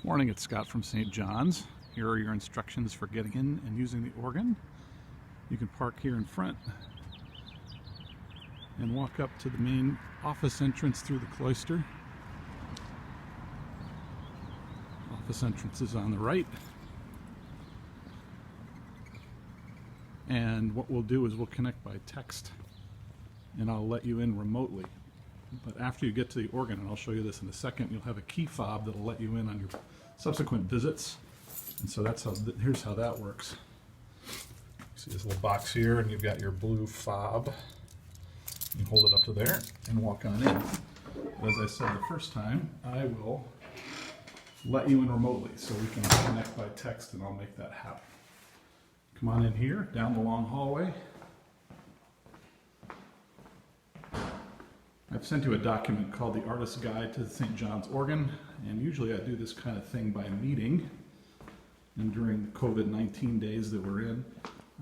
Morning, it's Scott from St. John's. Here are your instructions for getting in and using the organ. You can park here in front and walk up to the main office entrance through the cloister. Office entrance is on the right. And what we'll do is we'll connect by text and I'll let you in remotely. But after you get to the organ, and I'll show you this in a second, you'll have a key fob that'll let you in on your subsequent visits. And so that's how, here's how that works. See this little box here, and you've got your blue fob. You hold it up to there and walk on in. But as I said the first time, I will let you in remotely so we can connect by text and I'll make that happen. Come on in here, down the long hallway. I've sent you a document called the Artist's Guide to the St. John's Organ, and usually I do this kind of thing by meeting. And during the COVID-19 days that we're in,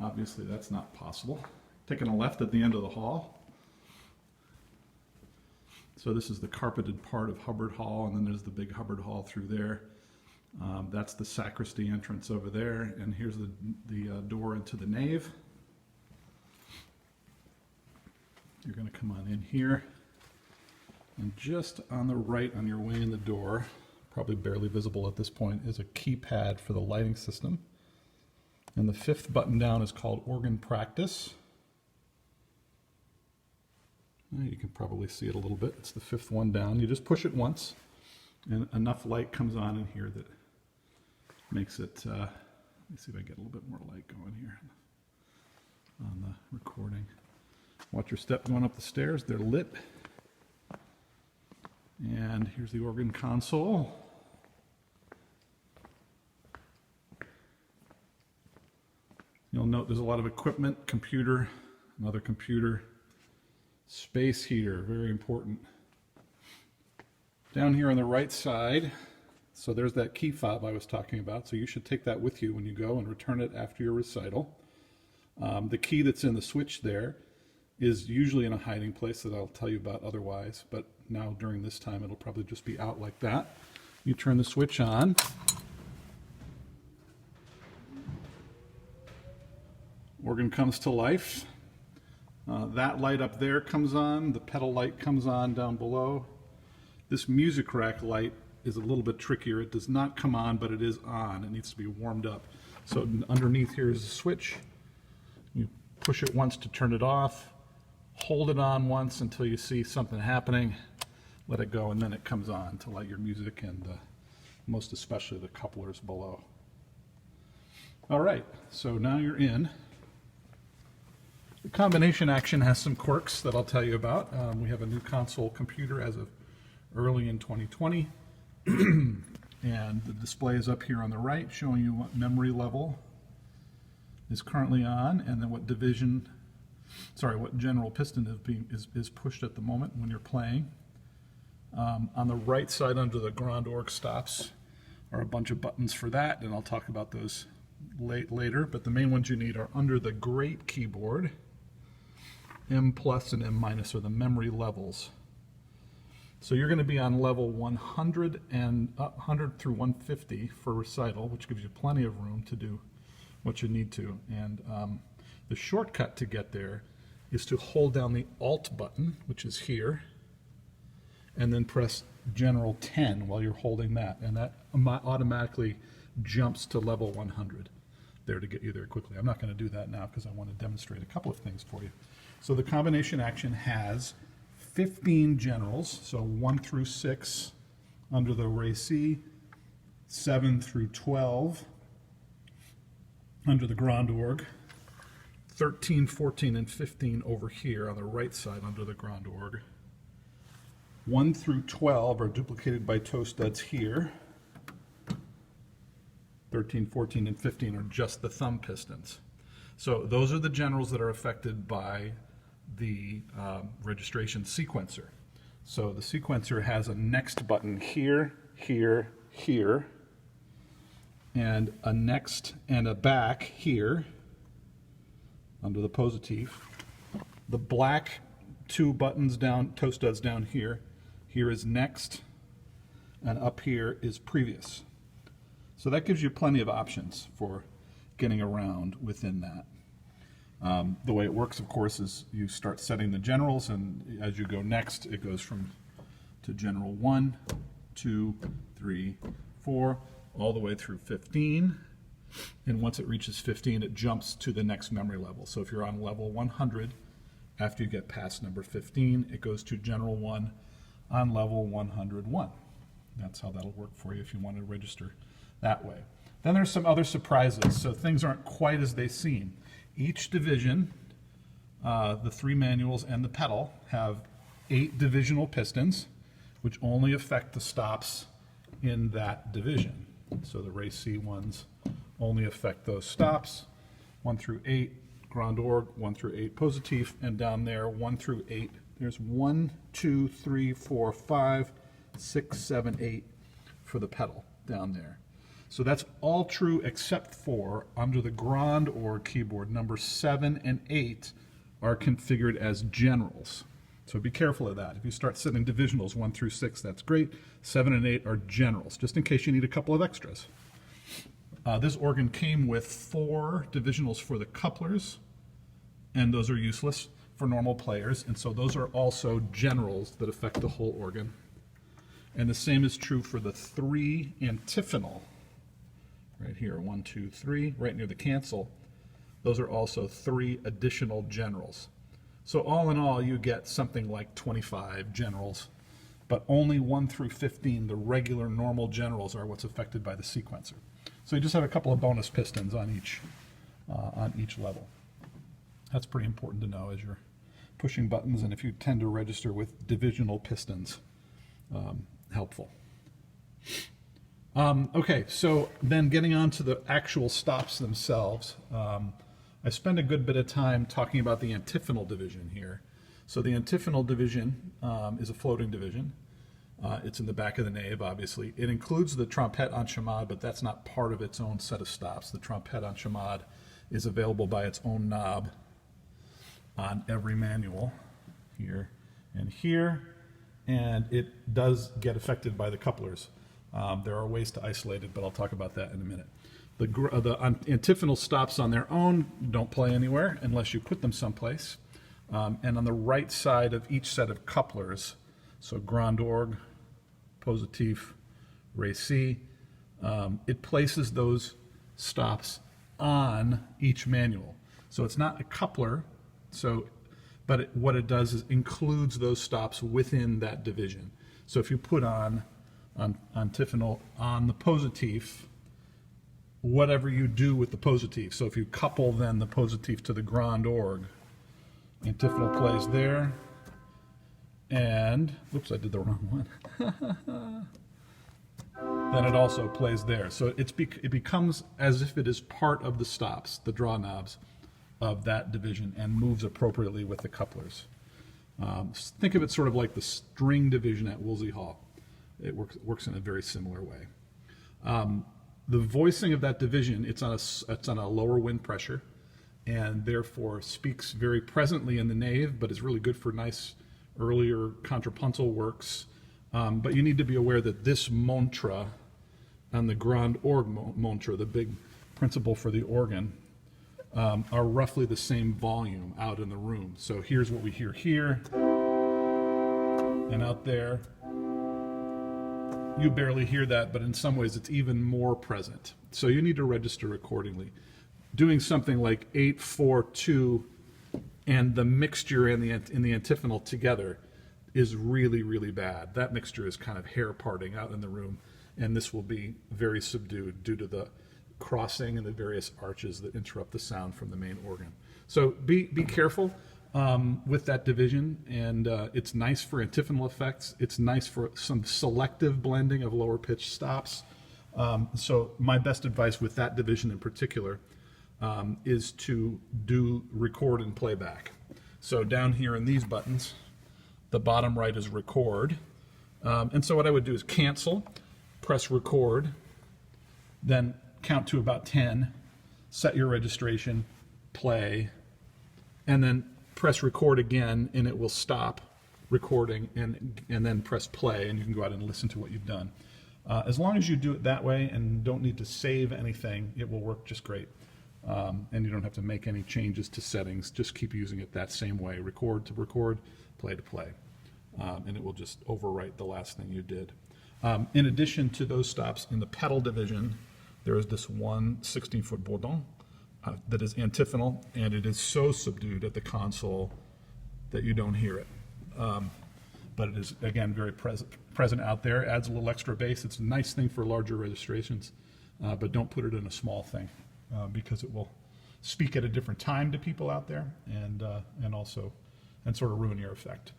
obviously that's not possible. Taking a left at the end of the hall. So this is the carpeted part of Hubbard Hall, and then there's the big Hubbard Hall through there. That's the sacristy entrance over there, and here's the door into the nave. You're going to come on in here. And just on the right on your way in the door, probably barely visible at this point, is a keypad for the lighting system. And the fifth button down is called Organ Practice. You can probably see it a little bit. It's the fifth one down. You just push it once, and enough light comes on in here that makes it, let me see if I get a little bit more light going here on the recording. Watch your step going up the stairs. They're lit. And here's the organ console. You'll note there's a lot of equipment, computer, another computer, space heater, very important. Down here on the right side, so there's that key fob I was talking about, so you should take that with you when you go and return it after your recital. The key that's in the switch there is usually in a hiding place that I'll tell you about otherwise, but now during this time it'll probably just be out like that. You turn the switch on. Organ comes to life. That light up there comes on, the pedal light comes on down below. This music rack light is a little bit trickier. It does not come on, but it is on. It needs to be warmed up. So underneath here is a switch. You push it once to turn it off. Hold it on once until you see something happening, let it go, and then it comes on to light your music and most especially the couplers below. All right, so now you're in. The combination action has some quirks that I'll tell you about. We have a new console computer as of early in 2020, and the display is up here on the right showing you what memory level is currently on and then what what general piston is pushed at the moment when you're playing. On the right side under the Grand Org stops are a bunch of buttons for that, and I'll talk about those later, but the main ones you need are under the great keyboard. M plus and M minus are the memory levels. So you're going to be on level 100 and 100 through 150 for recital, which gives you plenty of room to do what you need to. And the shortcut to get there is to hold down the Alt button, which is here, and then press General 10 while you're holding that, and that automatically jumps to level 100 there to get you there quickly. I'm not going to do that now because I want to demonstrate a couple of things for you. So the combination action has 15 generals, so 1 through 6 under the Re C, 7 through 12 under the Grand Org, 13, 14, and 15 over here on the right side under the Grand Org. 1 through 12 are duplicated by toe studs here. 13, 14, and 15 are just the thumb pistons. So those are the generals that are affected by the registration sequencer. So the sequencer has a next button here, here, here, and a next and a back here under the positive. The black two buttons down, toe studs down here. Here is next, and up here is previous. So that gives you plenty of options for getting around within that. The way it works, of course, is you start setting the generals, and as you go next, it goes to general 1, 2, 3, 4, all the way through 15. And once it reaches 15, it jumps to the next memory level. So if you're on level 100, after you get past number 15, it goes to general 1 on level 101. That's how that'll work for you if you want to register that way. Then there's some other surprises, so things aren't quite as they seem. Each division, the 3 manuals and the pedal, have 8 divisional pistons, which only affect the stops in that division. So the Race C ones only affect those stops, 1 through 8, Grand Orgue, 1 through 8, Positif, and down there, 1 through 8, there's 1, 2, 3, 4, 5, 6, 7, 8 for the pedal down there. So that's all true except for under the Grand Orgue keyboard, number 7 and 8 are configured as generals. So be careful of that. If you start setting divisionals 1 through 6, that's great. 7 and 8 are generals, just in case you need a couple of extras. This organ came with 4 divisionals for the couplers, and those are useless for normal players, and so those are also generals that affect the whole organ. And the same is true for the 3 antiphonal. Right here, 1, 2, 3, right near the cancel. Those are also 3 additional generals. So all in all, you get something like 25 generals, but only 1 through 15, the regular normal generals, are what's affected by the sequencer. So you just have a couple of bonus pistons on each level. That's pretty important to know as you're pushing buttons, and if you tend to register with divisional pistons, helpful. Okay, so then getting on to the actual stops themselves, I spend a good bit of time talking about the antiphonal division here. So the antiphonal division is a floating division. It's in the back of the nave, obviously. It includes the trompette en chamade, but that's not part of its own set of stops. The trompette en chamade is available by its own knob on every manual, here and here, and it does get affected by the couplers. There are ways to isolate it, but I'll talk about that in a minute. The antiphonal stops on their own don't play anywhere unless you put them someplace. And on the right side of each set of couplers, so Grand Orgue, Positif, Race C, it places those stops on each manual. So it's not a coupler, but what it does is includes those stops within that division. So if you put on antiphonal on the Positif, whatever you do with the Positif, so if you couple then the Positif to the Grand Orgue, antiphonal plays there, and, oops, I did the wrong one. Then it also plays there. So it becomes as if it is part of the stops, the draw knobs of that division, and moves appropriately with the couplers. Think of it sort of like the string division at Woolsey Hall. It works in a very similar way. The voicing of that division, it's on a lower wind pressure, and therefore speaks very presently in the nave, but is really good for nice earlier contrapuntal works. But you need to be aware that this mantra and the Grand Orgue mantra, the big principle for the organ, are roughly the same volume out in the room. So here's what we hear here, and out there. You barely hear that, but in some ways it's even more present. So you need to register accordingly. Doing something like 8, 4, 2, and the mixture in the antiphonal together is really, really bad. That mixture is kind of hair parting out in the room, and this will be very subdued due to the crossing and the various arches that interrupt the sound from the main organ. So be careful with that division, and it's nice for antiphonal effects. It's nice for some selective blending of lower pitch stops. So my best advice with that division in particular is to do record and playback. So down here in these buttons, the bottom right is record. And so what I would do is cancel, press record, then count to about 10, set your registration, play, and then press record again, and it will stop recording, and then press play, and you can go out and listen to what you've done. As long as you do it that way and don't need to save anything, it will work just great. And you don't have to make any changes to settings. Just keep using it that same way, record to record, play to play. And it will just overwrite the last thing you did. In addition to those stops, in the pedal division, there is this one 16-foot bourdon that is antiphonal, and it is so subdued at the console that you don't hear it. But it is, again, very present out there. Adds a little extra bass. It's a nice thing for larger registrations, but don't put it in a small thing because it will speak at a different time to people out there and sort of ruin your effect.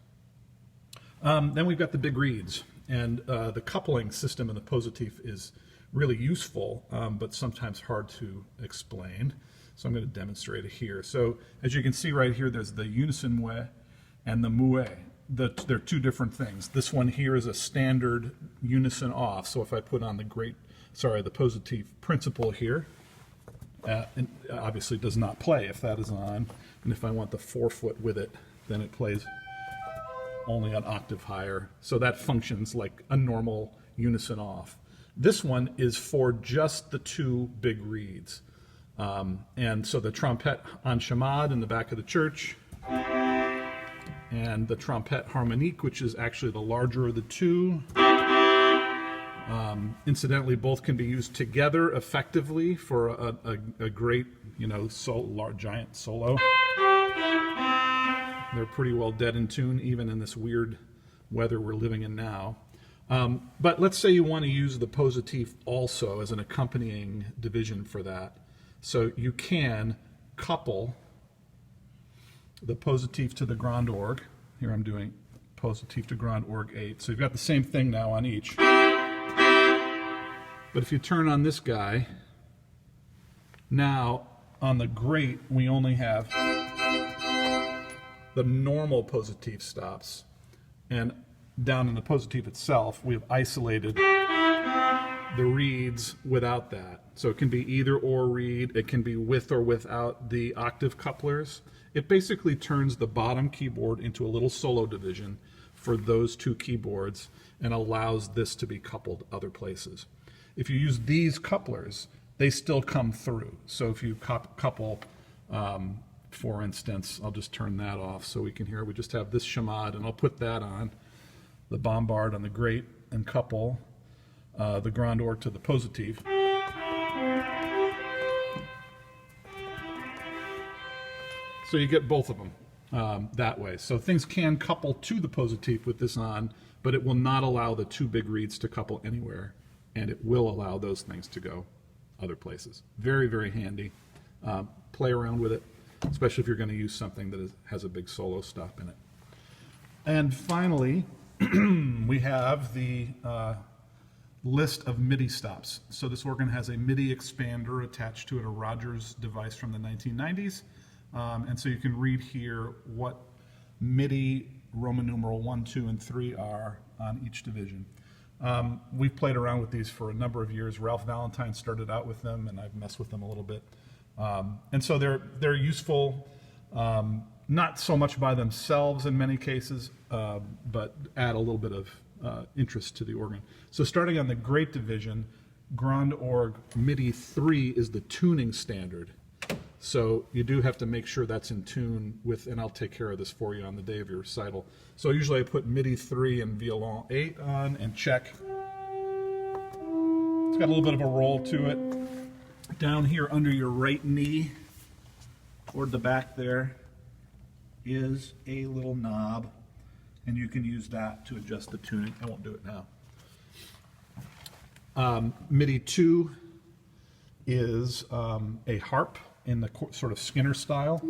Then we've got the big reeds, and the coupling system in the positif is really useful, but sometimes hard to explain. So I'm going to demonstrate it here. So as you can see right here, there's the unison mouet and the mouet. They're two different things. This one here is a standard unison off. So if I put on the positif principal here, and obviously does not play if that is on. And if I want the 4-foot with it, then it plays only an octave higher. So that functions like a normal unison off. This one is for just the two big reeds. And so the trompette en chamade in the back of the church, and the trompette harmonique, which is actually the larger of the two. Incidentally, both can be used together effectively for a great, giant solo. They're pretty well dead in tune, even in this weird weather we're living in now. But let's say you want to use the positif also as an accompanying division for that. So you can couple the positif to the grand orgue. Here I'm doing positif to grand orgue 8. So you've got the same thing now on each. But if you turn on this guy, now on the great we only have the normal positif stops. And down in the positif itself, we have isolated the reeds without that. So it can be either or reed, it can be with or without the octave couplers. It basically turns the bottom keyboard into a little solo division for those two keyboards and allows this to be coupled other places. If you use these couplers, they still come through. So if you couple, for instance, I'll just turn that off so we can hear it. We just have this chamade, and I'll put that on, the bombard on the great, and couple the grand orgue to the positif. So you get both of them that way. So things can couple to the positif with this on, but it will not allow the two big reeds to couple anywhere, and it will allow those things to go other places. Very, very handy. Play around with it, especially if you're going to use something that has a big solo stop in it. And finally, we have the list of MIDI stops. So this organ has a MIDI expander attached to it, a Rogers device from the 1990s. And so you can read here what MIDI Roman numeral 1, 2, and 3 are on each division. We've played around with these for a number of years. Ralph Valentine started out with them, and I've messed with them a little bit. And so they're useful, not so much by themselves in many cases, but add a little bit of interest to the organ. So starting on the great division, Grand Orgue MIDI 3 is the tuning standard. So you do have to make sure that's in tune with, and I'll take care of this for you on the day of your recital. So usually I put MIDI 3 and violon 8 on and check. It's got a little bit of a roll to it. Down here under your right knee, toward the back there, is a little knob, and you can use that to adjust the tuning. I won't do it now. MIDI 2 is a harp in the sort of Skinner style,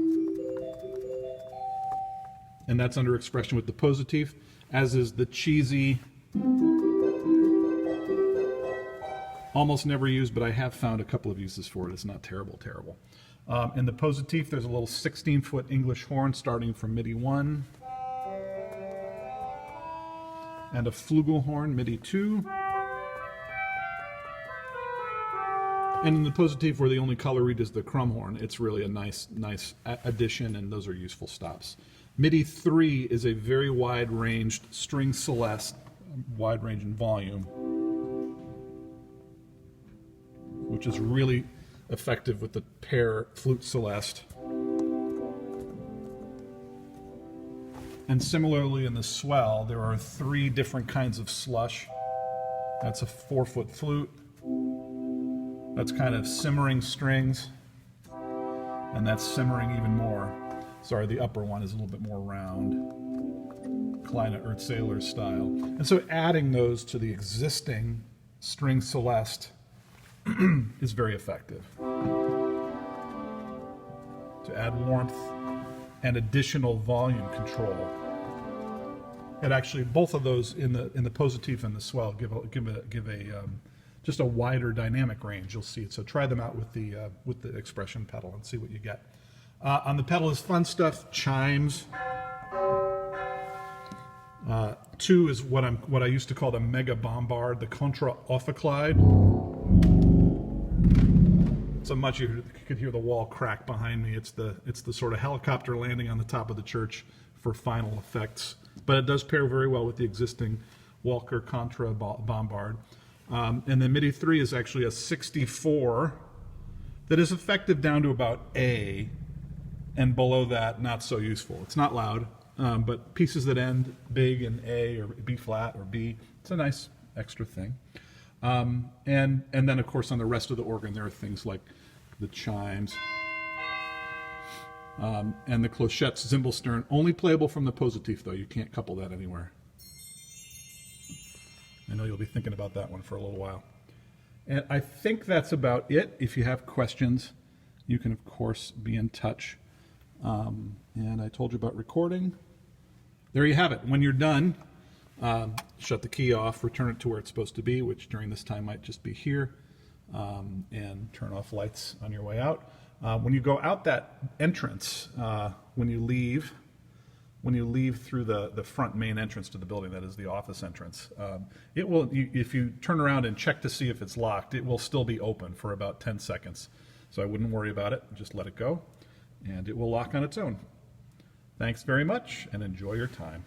and that's under expression with the positif, as is the cheesy, almost never used, but I have found a couple of uses for it. It's not terrible. In the positif, there's a little 16-foot English horn starting from MIDI 1, and a flugelhorn, MIDI 2. And in the positif, where the only color reed is the crumhorn, it's really a nice addition, and those are useful stops. MIDI 3 is a very wide-ranged string celeste, wide range in volume. which is really effective with the pear flute celeste. And similarly in the swell, there are 3 different kinds of slush. That's a 4-foot flute. That's kind of simmering strings. And that's simmering even more. Sorry, the upper one is a little bit more round. Kleine Erzähler style. And so adding those to the existing string celeste is very effective. To add warmth and additional volume control. And actually, both of those in the positive and the swell give a just a wider dynamic range. You'll see it. So try them out with the expression pedal and see what you get. On the pedal is fun stuff. Chimes. 2 is what I used to call the mega bombard, the contra ophiclide. So much you could hear the wall crack behind me. It's the sort of helicopter landing on the top of the church for final effects. But it does pair very well with the existing Walker contra bombard. And then MIDI 3 is actually a 64 that is effective down to about A, and below that not so useful. It's not loud, but pieces that end big in A or B flat or B, it's a nice extra thing. And then of course on the rest of the organ there are things like the chimes and the clochettes, Zimbelstern, only playable from the positive though. You can't couple that anywhere. I know you'll be thinking about that one for a little while. And I think that's about it. If you have questions, you can of course be in touch. And I told you about recording. There you have it. When you're done, shut the key off, return it to where it's supposed to be, which during this time might just be here, and turn off lights on your way out. When you go out that entrance, when you leave through the front main entrance to the building, that is the office entrance, it will, if you turn around and check to see if it's locked, it will still be open for about 10 seconds. So I wouldn't worry about it, just let it go, and it will lock on its own. Thanks very much, and enjoy your time.